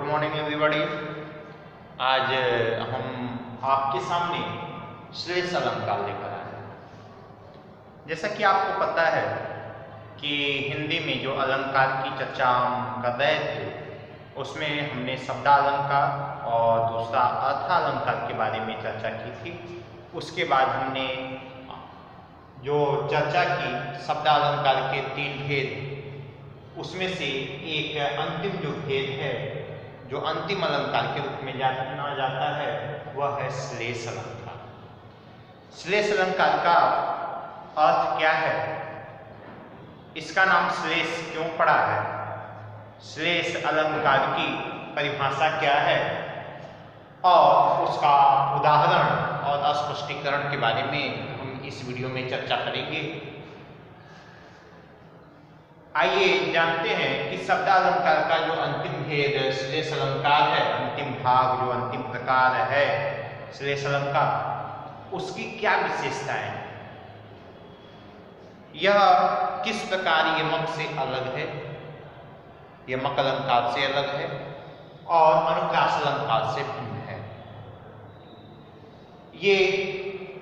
Morning everybody. आज हम आपके सामने श्लेष अलंकार लेकर आए हैं। जैसा कि आपको पता है कि हिंदी में जो अलंकार की चर्चा हम कर रहे थे उसमें हमने शब्दालंकार और दूसरा अर्थालंकार के बारे में चर्चा की थी। उसके बाद हमने जो चर्चा की शब्दालंकार के 3 भेद, उसमें से एक अंतिम जो भेद है, जो अंतिम अलंकार के रूप में जाना जाता है, वह है श्लेष अलंकार। श्लेष अलंकार का अर्थ क्या है? इसका नाम श्लेष क्यों पड़ा है? श्लेष अलंकार की परिभाषा क्या है और उसका उदाहरण और स्पष्टीकरण के बारे में हम इस वीडियो में चर्चा करेंगे। आइए जानते हैं कि शब्दालंकार का जो अंतिम भेद श्लेष अलंकार है, अंतिम भाग जो अंतिम प्रकार है श्लेष अलंकार, उसकी क्या विशेषताएं हैं, यह किस प्रकार यमक से अलग है, यमक अलंकार से अलग है और अनुप्रास अलंकार से भिन्न है। ये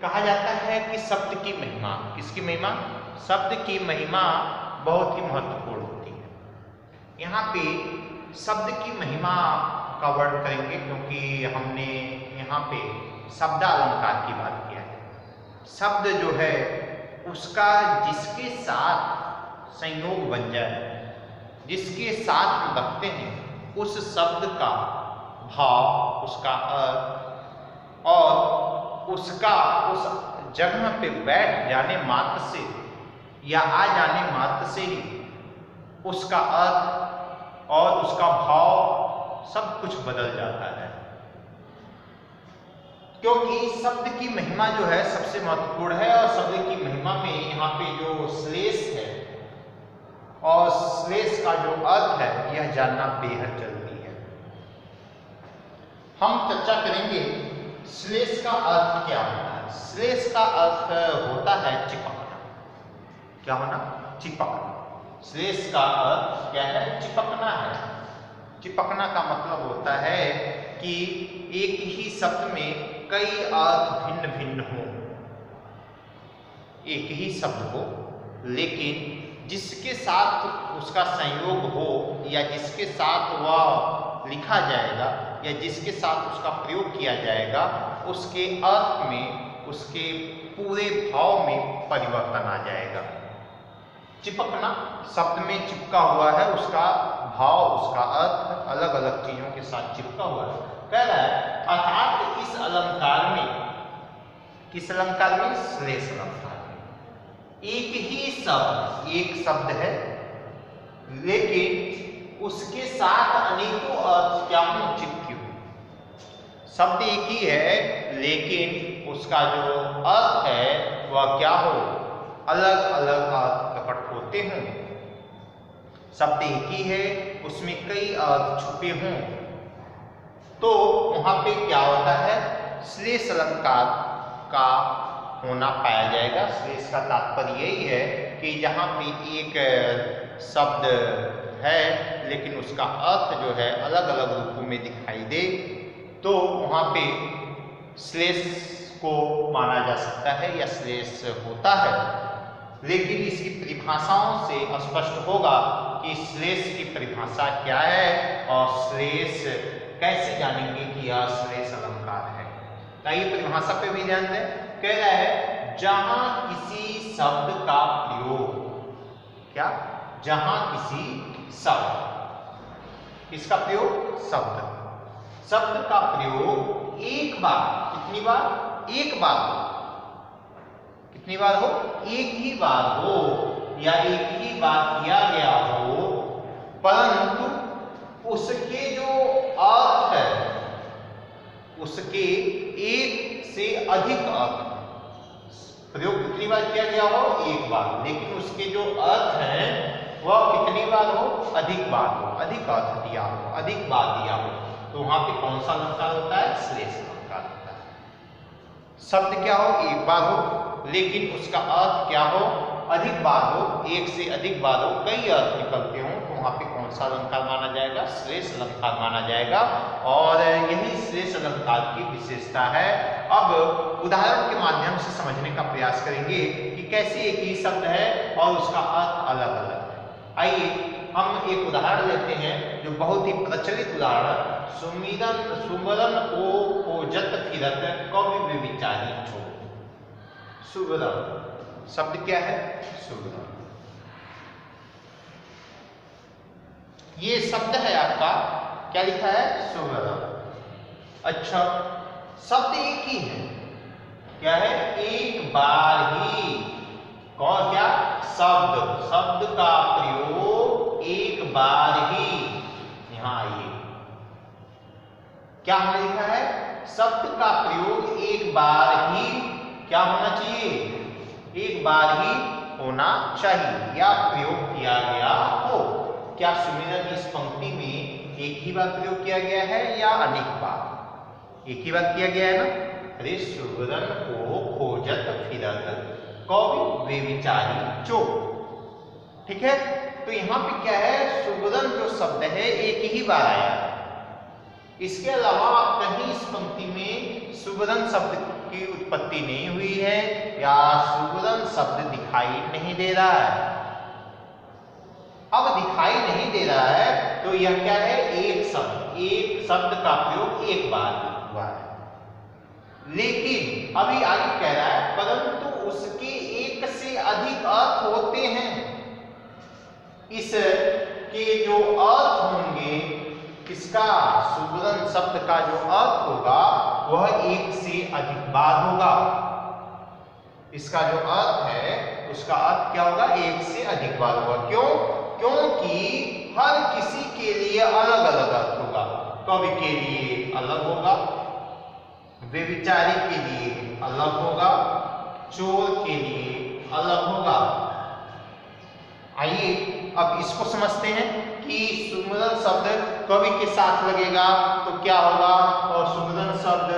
कहा जाता है कि शब्द की महिमा, किसकी महिमा? शब्द की महिमा बहुत ही महत्वपूर्ण होती है। यहाँ पे शब्द की महिमा का वर्णन करेंगे क्योंकि हमने यहाँ पे शब्दालंकार की बात किया है। शब्द जो है उसका जिसके साथ संयोग बन जाए, जिसके साथ हम रखते हैं, उस शब्द का भाव, उसका अर्थ और उसका उस जगह पे बैठ जाने मात्र से या आ जाने मात्र से ही उसका अर्थ और उसका भाव सब कुछ बदल जाता है। क्योंकि शब्द की महिमा जो है सबसे महत्वपूर्ण है और शब्द की महिमा में यहाँ पे जो श्लेष है और श्लेष का जो अर्थ है, यह जानना बेहद जरूरी है। हम चर्चा करेंगे श्लेष का अर्थ क्या होता है। श्लेष का अर्थ होता है चिपकना। क्या होना? चिपकना। श्लेष का अर्थ क्या है? चिपकना है। चिपकना का मतलब होता है कि एक ही शब्द में कई अर्थ भिन्न भिन्न हो। एक ही शब्द हो लेकिन जिसके साथ उसका संयोग हो या जिसके साथ वह लिखा जाएगा या जिसके साथ उसका प्रयोग किया जाएगा, उसके अर्थ में, उसके पूरे भाव में परिवर्तन आ जाएगा। चिपकना, शब्द में चिपका हुआ है, उसका भाव, उसका अर्थ अलग अलग चीजों के साथ चिपका हुआ है। कह रहा है अर्थात इस अलंकार में, किस अलंकार में? श्लेष अलंकार में एक ही शब्द, एक शब्द है लेकिन उसके साथ अनेकों अर्थ क्या हो? चिपके हुए। शब्द एक ही है लेकिन उसका जो अर्थ है वह क्या हो? अलग अलग अर्थ प्रकट होते हों। शब्द एक ही है, उसमें कई अर्थ छुपे हों, तो वहां पे क्या होता है? श्लेष अलंकार का होना पाया जाएगा। श्लेष का तात्पर्य यही है कि जहां पे एक शब्द है लेकिन उसका अर्थ जो है अलग अलग रूपों में दिखाई दे, तो वहां पे श्लेष को माना जा सकता है या श्लेष होता है। लेकिन इसकी परिभाषाओं से स्पष्ट होगा कि श्लेष की परिभाषा क्या है और श्लेष कैसे जानेंगे कि यह श्लेष अलंकार है। आइए परिभाषा पे भी ध्यान दें। कह रहा है जहां किसी शब्द का प्रयोग, क्या? जहां किसी शब्द, किसका प्रयोग? शब्द का प्रयोग एक बार, कितनी बार? एक बार हो। कितनी बार हो? एक ही बार हो या एक ही बार किया गया हो, परंतु उसके जो अर्थ है उसके एक से अधिक अर्थ, प्रयोग कितनी बार किया गया हो? एक बार, लेकिन उसके जो अर्थ है वह कितनी बार हो? अधिक बार हो, अधिक अर्थ दिया हो, अधिक बार दिया हो, तो वहां पे कौन सा अलंकार होता है? श्लेष अलंकार होता है। शब्द क्या हो? एक बार हो लेकिन उसका अर्थ क्या हो? अधिक बार हो, एक से अधिक बार हो, कई अर्थ निकलते हो, तो वहां पे कौन सा अलंकार माना जाएगा? श्रेष्ठ अलंकार माना जाएगा। और यही श्रेष्ठ अलंकार की विशेषता है। अब उदाहरण के माध्यम से समझने का प्रयास करेंगे कि कैसे एक ही शब्द है और उसका अर्थ अलग अलग है। आइए हम एक उदाहरण लेते हैं जो बहुत ही प्रचलित उदाहरण, सुमिरन को खोजत फिरत कवि बेविचारी छो। सुमिरन शब्द क्या है? सुमिरन, ये शब्द है आपका, क्या लिखा है? सुमिरन। अच्छा, शब्द एक ही है, क्या है? एक बार ही। कौन? क्या? शब्द का प्रयोग एक बार ही। यहां आइए, क्या हमने लिखा है? शब्द का प्रयोग एक बार ही क्या होना चाहिए? एक बार ही होना चाहिए या प्रयोग किया गया हो। क्या सुमिरन इस पंक्ति में एक ही बार प्रयोग किया गया है या अनेक बार? एक ही बार किया गया है ना? अरे सुमिरन को खोजत फिरत कवि बेविचारी चो। ठीक है, तो यहां पे क्या है? सुमिरन जो शब्द है एक ही बार आया है। इसके अलावा कहीं इस पंक्ति में सुमिरन शब्द की उत्पत्ति नहीं हुई है या सुमिरन शब्द दिखाई नहीं दे रहा है। अब दिखाई नहीं दे रहा है तो यह क्या है? एक शब्द का प्रयोग एक बार हुआ है। लेकिन अभी आगे कह रहा है परंतु उसके एक से अधिक अर्थ होते हैं। इसके जो अर्थ होंगे, किसका? सुमिरन शब्द का जो अर्थ होगा वह एक से अधिक बार होगा। इसका जो अर्थ है उसका अर्थ क्या होगा? एक से अधिक बार होगा। क्यों? क्योंकि हर किसी के लिए अलग अलग अर्थ होगा। कवि के लिए अलग होगा, बेविचारी के लिए अलग होगा, चोर के लिए अलग होगा। आइए अब इसको समझते हैं कि सुमिरन शब्द कवि के साथ लगेगा तो क्या होगा, और सुमिरन शब्द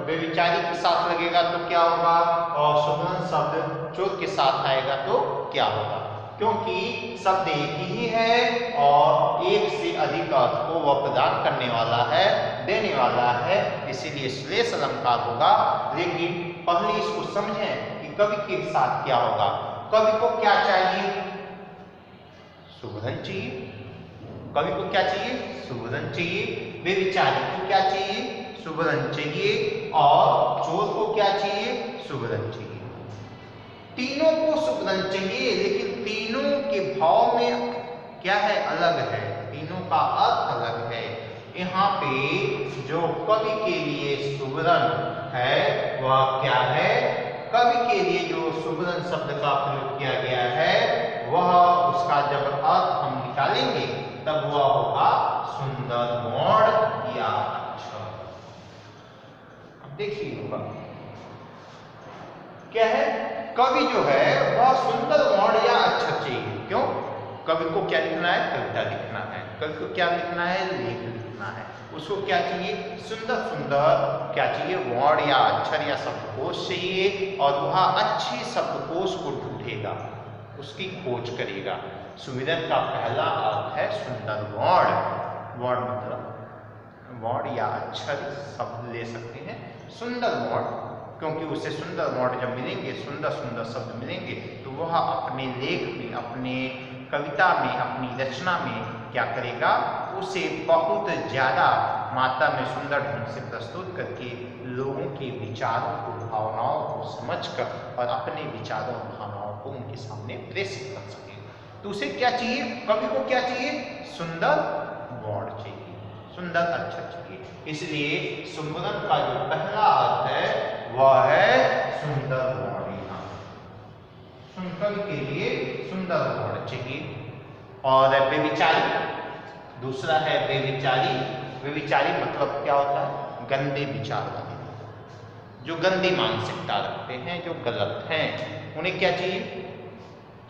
बेविचारी के साथ लगेगा तो क्या होगा, और सुमिरन शब्द चोर के साथ आएगा तो क्या होगा। क्योंकि शब्द एक ही है और एक से अधिक अर्थ को वह प्रदान करने वाला है, देने वाला है, इसीलिए श्लेष अलंकार होगा। लेकिन पहले इसको समझें कि कवि के साथ क्या होगा। कवि को क्या चाहिए? सुमिरन चाहिए। कवि को क्या चाहिए? सुमिरन चाहिए। बेविचारी को क्या चाहिए? सुमिरन चाहिए। और चोर को क्या चाहिए? सुमिरन चाहिए। तीनों को सुमिरन चाहिए, लेकिन तीनों के भाव में क्या है? अलग है। तीनों का अर्थ अलग है। यहाँ पे जो कवि के लिए सुमिरन है वह क्या है? कवि के लिए जो सुमिरन शब्द का प्रयोग किया गया है वह उसका जब अर्थ हम निकालेंगे तब वह होगा सुंदर मौड़ या अक्षर। अब देखिए होगा क्या है? कवि जो है वह सुंदर मौड़ या अक्षर चाहिए। क्यों? कवि को क्या लिखना है? कविता लिखना है। कवि को क्या लिखना है? लेख लिखना है। उसको क्या चाहिए? सुंदर सुंदर क्या चाहिए? मौड़ या अक्षर या शब्दकोश चाहिए, और वह अच्छे शब्दकोश को ढूंढेगा, उसकी खोज करेगा। सुमिरन का पहला अर्थ है सुंदर मौड़। मौड़ मतलब मौड़ या अक्षर शब्द ले सकते हैं। सुंदर मौड़, क्योंकि उसे सुंदर मौड़ जब मिलेंगे, सुंदर सुंदर शब्द मिलेंगे, तो वह अपने लेख में, अपने कविता में, अपनी रचना में क्या करेगा? उसे बहुत ज़्यादा मात्रा में सुंदर ढंग से प्रस्तुत करके लोगों के विचारों को, भावनाओं को समझकर और अपने विचारों भावनाओं को उनके सामने प्रेषित कर सके। तो उसे क्या चाहिए? कवि को क्या चाहिए? सुंदर मौड़ चाहिए, सुंदर अक्षर चाहिए। इसलिए सुमिरन का जो पहला अर्थ है वह है सुंदर मौड़। कवि के लिए सुंदर मौड़ चाहिए। और बेविचारी दूसरा है बेविचारी। बेविचारी मतलब क्या होता है? गंदे विचार वाले, जो गंदी मानसिकता रखते हैं, जो गलत हैं, उन्हें क्या चाहिए?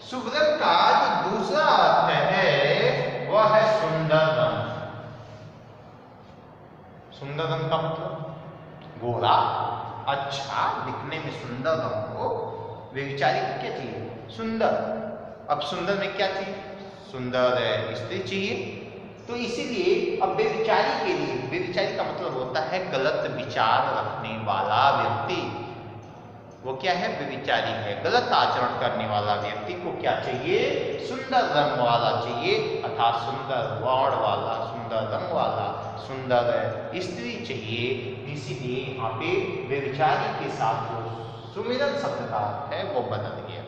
सुमिरन का जो दूसरा अर्थ है वह है सुंदर रंग। सुंदर रंग का मतलब गोरा, अच्छा, दिखने में सुंदर रंग हो। बेविचारी को क्या चाहिए? सुंदर। अब सुंदर में क्या चाहिए? सुंदर स्त्री चाहिए, तो इसीलिए अब बेविचारी के लिए, बेविचारी का मतलब होता है गलत विचार रखने वाला व्यक्ति। वो क्या है? बेविचारी है। गलत आचरण करने वाला व्यक्ति को क्या चाहिए? सुंदर रंग वाला चाहिए, अर्थात सुंदर वर्ण वाला, सुंदर रंग वाला, सुंदर स्त्री चाहिए। इसीलिए यहाँ पे बेविचारी के साथ जो सुमिरन शब्द का अर्थ है वो बदल गया।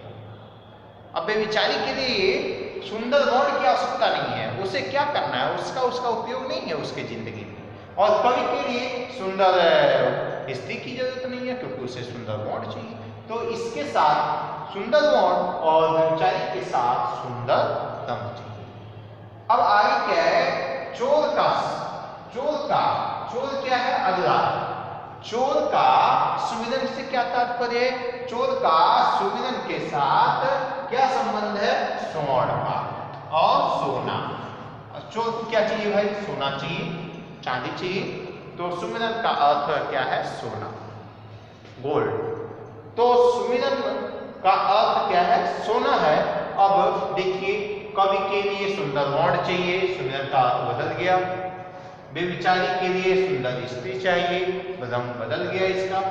अब बेविचारी के लिए सुंदर वर्ण की आवश्यकता नहीं है, उसे क्या करना है, उसका उपयोग नहीं है उसके जिंदगी में। और कवि के लिए सुंदर स्त्री की जरूरत नहीं है क्योंकि उसे सुंदर वर्ण चाहिए। तो इसके साथ सुंदर वर्ण और बेविचारी के साथ सुंदर रंग चाहिए। अब आगे क्या है? चोर का, चोर क्या है? अगला। चोर का सुमिरन से क्या तात्पर्य है? चोर का सुमिरन के साथ क्या संबंध है? स्वर्ण का और सोना। चोर को क्या चाहिए भाई? सोना चाहिए, चांदी चाहिए। तो सुमिरन का अर्थ क्या है? सोना, गोल्ड। तो सुमिरन का अर्थ क्या है? सोना है। अब देखिए, कवि के लिए सुंदर वर्ण चाहिए, सुमिरन का अर्थ बदल गया। बेविचारी के लिए सुंदर स्त्री चाहिए, रंग बदल गया इसका।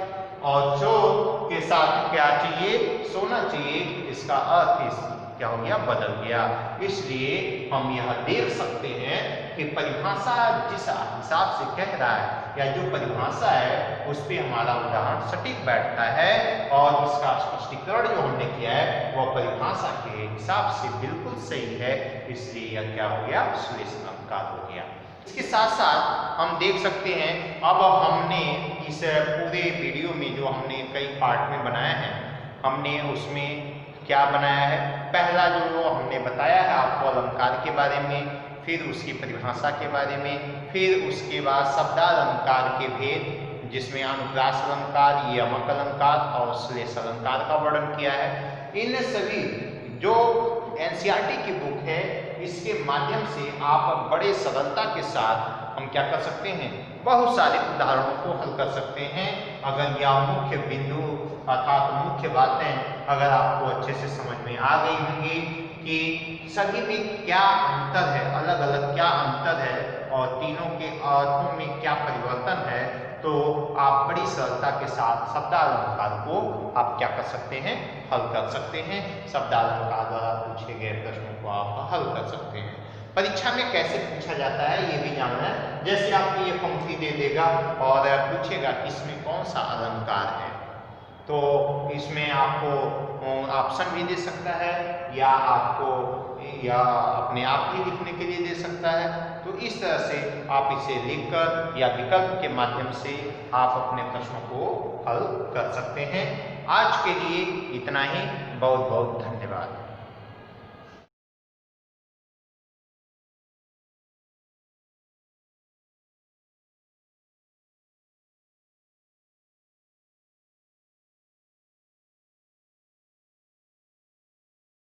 और चोर के साथ क्या चाहिए? सोना चाहिए, इसका अर्थ क्या हो गया? बदल गया। इसलिए हम यह देख सकते हैं कि परिभाषा जिस हिसाब से कह रहा है या जो परिभाषा है उस पे हमारा उदाहरण सटीक बैठता है और इसका स्पष्टीकरण जो हमने किया है वह परिभाषा के हिसाब से बिल्कुल सही है। इसलिए यह क्या हो गया? श्लेष अलंकार हो गया। इसके साथ साथ हम देख सकते हैं, अब हमने इस पूरे वीडियो में जो हमने कई पार्ट में बनाया है, हमने उसमें क्या बनाया है? पहला जो हमने बताया है आपको अलंकार के बारे में, फिर उसकी परिभाषा के बारे में, फिर उसके बाद शब्दालंकार के भेद जिसमें अनुप्रास अलंकार, यमक अलंकार और श्लेष अलंकार का वर्णन किया है। इन सभी जो एनसीईआरटी की बुक है इसके माध्यम से आप बड़े सरलता के साथ हम क्या कर सकते हैं? बहुत सारे उदाहरणों को हल कर सकते हैं। अगर यह मुख्य बिंदु अर्थात मुख्य बातें अगर आपको अच्छे से समझ में आ गई होंगी कि सभी में क्या अंतर है, अलग अलग क्या अंतर है और तीनों के अर्थों में क्या परिवर्तन है, तो आप बड़ी सरलता के साथ शब्दालंकार को आप क्या कर सकते हैं? हल कर सकते हैं। शब्दालंकार द्वारा पूछे गए प्रश्नों को आप हल कर सकते हैं। परीक्षा में कैसे पूछा जाता है ये भी जानना है। जैसे आपको ये पंक्ति दे देगा और पूछेगा इसमें कौन सा अलंकार है, तो इसमें आपको ऑप्शन भी दे सकता है या आपको या अपने आप ही लिखने के लिए दे सकता है। तो इस तरह से आप इसे लिखकर या विकल्प के माध्यम से आप अपने प्रश्नों को हल कर सकते हैं। आज के लिए इतना ही। बहुत बहुत धन्यवाद।